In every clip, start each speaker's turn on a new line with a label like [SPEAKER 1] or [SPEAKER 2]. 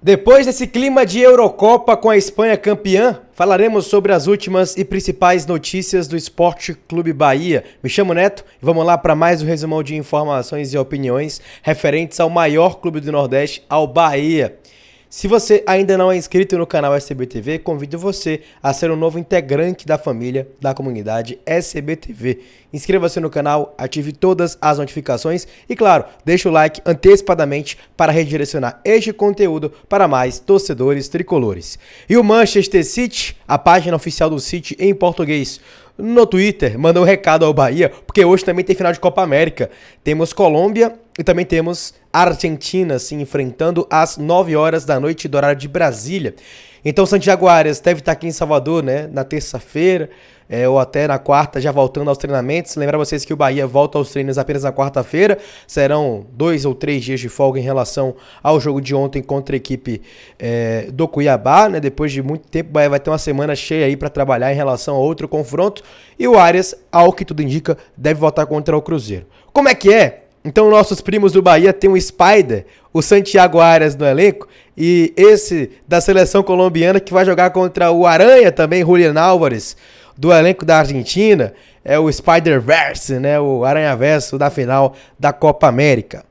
[SPEAKER 1] Depois desse clima de Eurocopa com a Espanha campeã, falaremos sobre as últimas e principais notícias do Esporte Clube Bahia. Me chamo Neto e vamos lá para mais um resumão de informações e opiniões referentes ao maior clube do Nordeste, ao Bahia. Se você ainda não é inscrito no canal SBTV, convido você a ser um novo integrante da família da comunidade SBTV. Inscreva-se no canal, ative todas as notificações e, claro, deixe o like antecipadamente para redirecionar este conteúdo para mais torcedores tricolores. E o Manchester City, a página oficial do City em português, no Twitter, mandou um recado ao Bahia, porque hoje também tem final de Copa América. Temos Colômbia e também temos Argentina se enfrentando às 9 horas da noite do horário de Brasília. Então Santiago Arias deve estar aqui em Salvador, né, na terça-feira, ou até na quarta, já voltando aos treinamentos. Lembrar vocês que o Bahia volta aos treinos apenas na quarta-feira. Serão 2 ou 3 dias de folga em relação ao jogo de ontem contra a equipe do Cuiabá, né? Depois de muito tempo, o Bahia vai ter uma semana cheia aí para trabalhar em relação a outro confronto. E o Arias, ao que tudo indica, deve voltar contra o Cruzeiro. Como é que é? Então nossos primos do Bahia tem o Spider, o Santiago Arias no elenco, e esse da seleção colombiana que vai jogar contra o Aranha também, Julián Álvares, do elenco da Argentina, é o Spider-Verse, né, o Aranha-Verso da final da Copa América.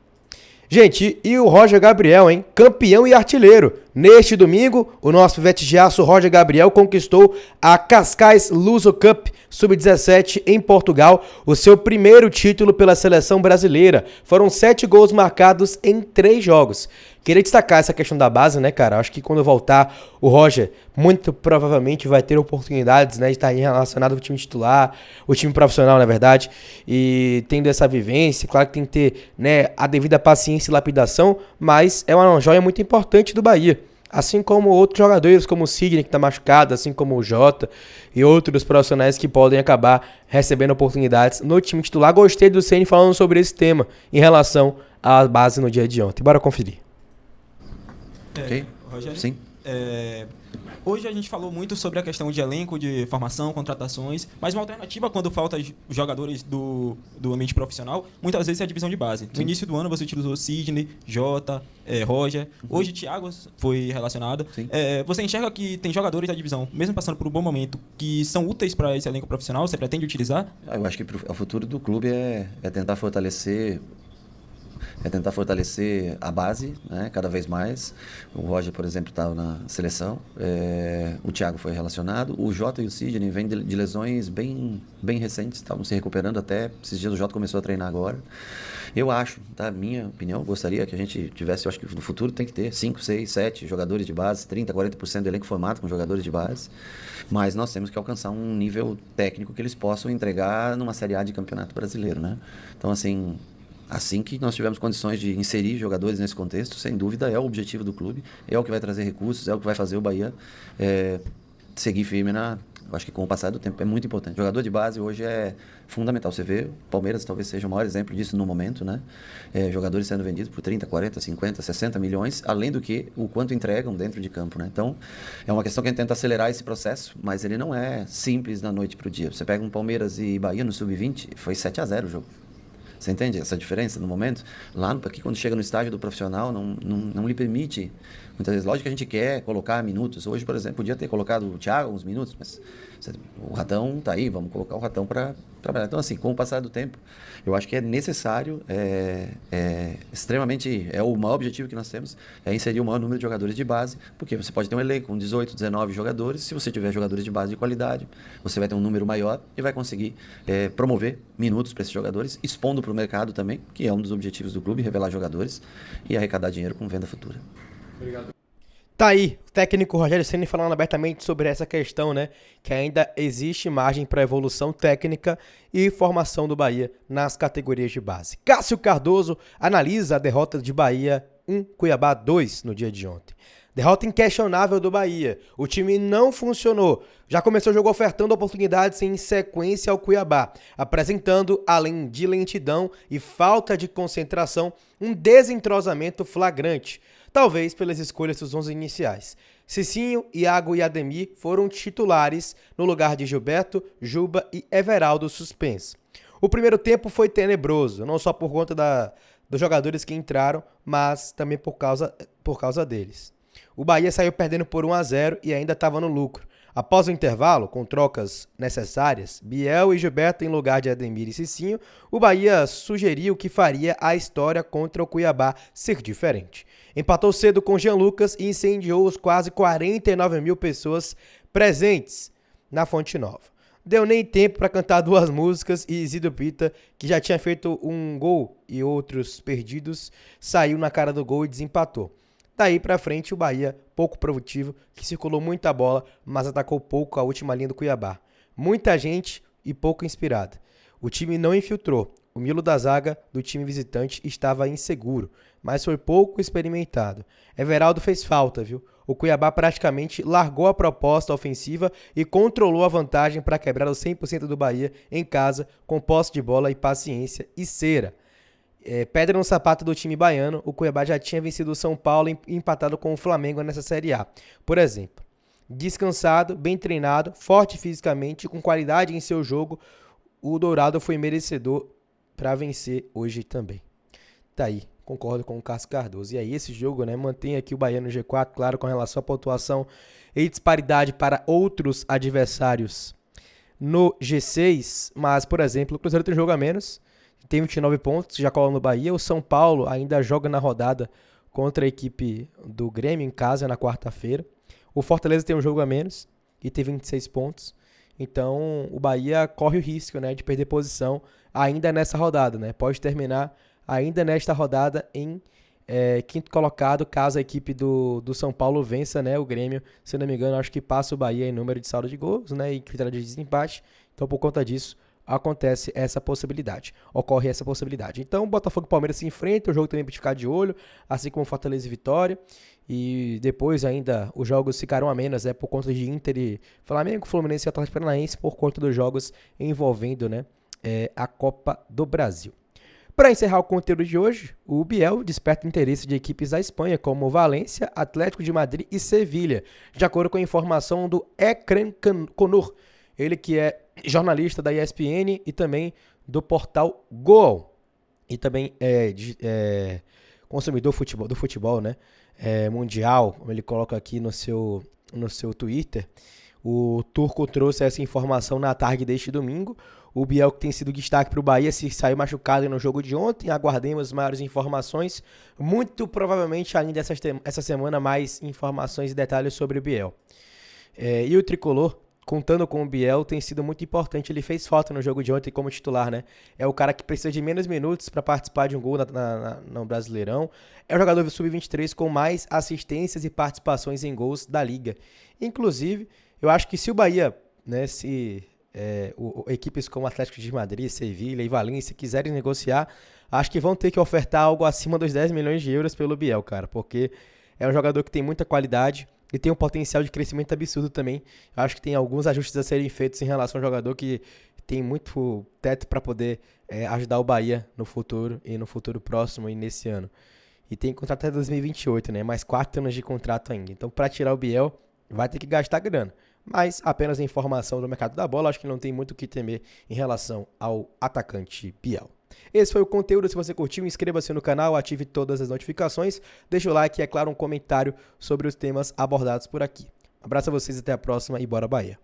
[SPEAKER 1] Gente, e o Roger Gabriel, hein? Campeão e artilheiro. Neste domingo, o nosso pivete de aço Roger Gabriel conquistou a Cascais Luso Cup Sub-17 em Portugal, o seu primeiro título pela seleção brasileira. Foram 7 gols marcados em 3 jogos. Queria destacar essa questão da base, né, cara? Acho que quando voltar, o Roger muito provavelmente vai ter oportunidades, né, de estar relacionado ao time titular, o time profissional, na verdade, e tendo essa vivência. Claro que tem que ter, né, a devida paciência e lapidação, mas é uma joia muito importante do Bahia. Assim como outros jogadores, como o Sidney, que está machucado, assim como o Jota e outros profissionais que podem acabar recebendo oportunidades no time titular. Gostei do Ceni falando sobre esse tema em relação à base no dia de ontem. Bora conferir.
[SPEAKER 2] Ok,
[SPEAKER 3] Rogério?
[SPEAKER 2] sim.
[SPEAKER 3] Hoje a gente falou muito sobre a questão de elenco, de formação, contratações, mas uma alternativa quando falta jogadores do ambiente profissional, muitas vezes é a divisão de base. No início do ano você utilizou Sidney, Jota, Roger, hoje Thiago foi relacionado. Você enxerga que tem jogadores da divisão, mesmo passando por um bom momento, que são úteis para esse elenco profissional? Você pretende utilizar?
[SPEAKER 2] Eu acho que o futuro do clube é tentar fortalecer a base, né, cada vez mais. O Roger, por exemplo, estava na seleção, o Thiago foi relacionado, o Jota e o Sidney vêm de lesões bem recentes, estavam se recuperando até, esses dias o Jota começou a treinar agora. Eu acho, tá, minha opinião, gostaria que a gente tivesse, eu acho que no futuro tem que ter 5, 6, 7 jogadores de base, 30, 40% do elenco formado com jogadores de base, mas nós temos que alcançar um nível técnico que eles possam entregar numa Série A de Campeonato Brasileiro, né? Então, assim que nós tivermos condições de inserir jogadores nesse contexto, sem dúvida é o objetivo do clube, é o que vai trazer recursos, é o que vai fazer o Bahia seguir firme eu acho que com o passar do tempo é muito importante. Jogador de base hoje é fundamental. Você vê, o Palmeiras talvez seja o maior exemplo disso no momento, né? Jogadores sendo vendidos por 30, 40, 50, 60 milhões, além do que o quanto entregam dentro de campo, né? Então, é uma questão que a gente tenta acelerar esse processo, mas ele não é simples da noite para o dia. Você pega um Palmeiras e Bahia no Sub-20, foi 7-0 o jogo. Você entende essa diferença no momento? Lá, aqui, quando chega no estágio do profissional, não lhe permite. Muitas vezes, lógico que a gente quer colocar minutos. Hoje, por exemplo, podia ter colocado o Thiago uns minutos, mas o Ratão está aí, vamos colocar o Ratão para trabalhar. Então, assim, com o passar do tempo, eu acho que é necessário, extremamente, o maior objetivo que nós temos é inserir o maior número de jogadores de base, porque você pode ter um elenco com 18, 19 jogadores, se você tiver jogadores de base de qualidade, você vai ter um número maior e vai conseguir promover minutos para esses jogadores, expondo para o mercado também, que é um dos objetivos do clube, revelar jogadores e arrecadar dinheiro com venda futura.
[SPEAKER 1] Obrigado. Tá aí, o técnico Rogério Ceni falando abertamente sobre essa questão, né? Que ainda existe margem para evolução técnica e formação do Bahia nas categorias de base. Cássio Cardoso analisa a derrota de Bahia 1, Cuiabá 2 no dia de ontem. Derrota inquestionável do Bahia. O time não funcionou. Já começou o jogo ofertando oportunidades em sequência ao Cuiabá, apresentando, além de lentidão e falta de concentração, um desentrosamento flagrante. Talvez pelas escolhas dos 11 iniciais. Cicinho, Iago e Ademir foram titulares no lugar de Gilberto, Juba e Everaldo suspenso. O primeiro tempo foi tenebroso, não só por conta dos jogadores que entraram, mas também por causa deles. o Bahia saiu perdendo por 1-0 e ainda estava no lucro. Após o intervalo, com trocas necessárias, Biel e Gilberto em lugar de Ademir e Cicinho, o Bahia sugeriu que faria a história contra o Cuiabá ser diferente. Empatou cedo com Jean Lucas e incendiou os quase 49 mil pessoas presentes na Fonte Nova. Deu nem tempo para cantar 2 músicas e Isidro Pita, que já tinha feito um gol e outros perdidos, saiu na cara do gol e desempatou. Daí pra frente o Bahia, pouco produtivo, que circulou muita bola, mas atacou pouco a última linha do Cuiabá. Muita gente e pouco inspirada. O time não infiltrou. O miolo da zaga do time visitante estava inseguro, mas foi pouco experimentado. Everaldo fez falta, viu? O Cuiabá praticamente largou a proposta ofensiva e controlou a vantagem para quebrar o 100% do Bahia em casa, com posse de bola e paciência e cera. Pedra no sapato do time baiano, o Cuiabá já tinha vencido o São Paulo e empatado com o Flamengo nessa Série A. Por exemplo, descansado, bem treinado, forte fisicamente, com qualidade em seu jogo, o Dourado foi merecedor para vencer hoje também. Tá aí, concordo com o Cássio Cardoso. E aí esse jogo, né, mantém aqui o Bahia no G4, claro, com relação à pontuação e disparidade para outros adversários no G6, mas, por exemplo, o Cruzeiro tem um jogo a menos, tem 29 pontos, já cola no Bahia. O São Paulo ainda joga na rodada contra a equipe do Grêmio em casa na quarta-feira. O Fortaleza tem um jogo a menos e tem 26 pontos. Então o Bahia corre o risco, né, de perder posição ainda nessa rodada, né? Pode terminar ainda nesta rodada em quinto colocado, caso a equipe do São Paulo vença, né, o Grêmio. Se não me engano, acho que passa o Bahia em número de saldo de gols, né, e critério de desempate. Então, por conta disso, acontece essa possibilidade, ocorre essa possibilidade. Então, Botafogo e Palmeiras se enfrentam, o jogo também para ficar de olho, assim como Fortaleza e Vitória, e depois ainda os jogos ficarão a menos, por conta de Inter e Flamengo, Fluminense e Atlético Paranaense, por conta dos jogos envolvendo, né, a Copa do Brasil. Para encerrar o conteúdo de hoje, o Biel desperta interesse de equipes da Espanha, como Valência, Atlético de Madrid e Sevilha, de acordo com a informação do Ekran Conur, ele que é jornalista da ESPN e também do portal Goal, e também consumidor do futebol, né? Mundial, como ele coloca aqui no seu Twitter. O turco trouxe essa informação na tarde deste domingo. O Biel, que tem sido destaque para o Bahia, se saiu machucado no jogo de ontem. Aguardemos maiores informações. Muito provavelmente, ainda essa semana, mais informações e detalhes sobre o Biel. E o Tricolor, contando com o Biel, tem sido muito importante. Ele fez falta no jogo de ontem como titular, né? É o cara que precisa de menos minutos para participar de um gol no Brasileirão. É o jogador sub-23 com mais assistências e participações em gols da Liga. Inclusive, eu acho que se o Bahia, né, equipes como Atlético de Madrid, Sevilha e Valência quiserem negociar, acho que vão ter que ofertar algo acima dos 10 milhões de euros pelo Biel, cara, porque é um jogador que tem muita qualidade e tem um potencial de crescimento absurdo também. Eu acho que tem alguns ajustes a serem feitos em relação ao jogador que tem muito teto para poder ajudar o Bahia no futuro e no futuro próximo e nesse ano. E tem contrato até 2028, né? Mais 4 anos de contrato ainda. Então, para tirar o Biel, vai ter que gastar grana. Mas apenas a informação do mercado da bola, acho que não tem muito o que temer em relação ao atacante Biel. Esse foi o conteúdo. Se você curtiu, inscreva-se no canal, ative todas as notificações, deixa o like e, é claro, um comentário sobre os temas abordados por aqui. Um abraço a vocês, até a próxima e bora Bahia!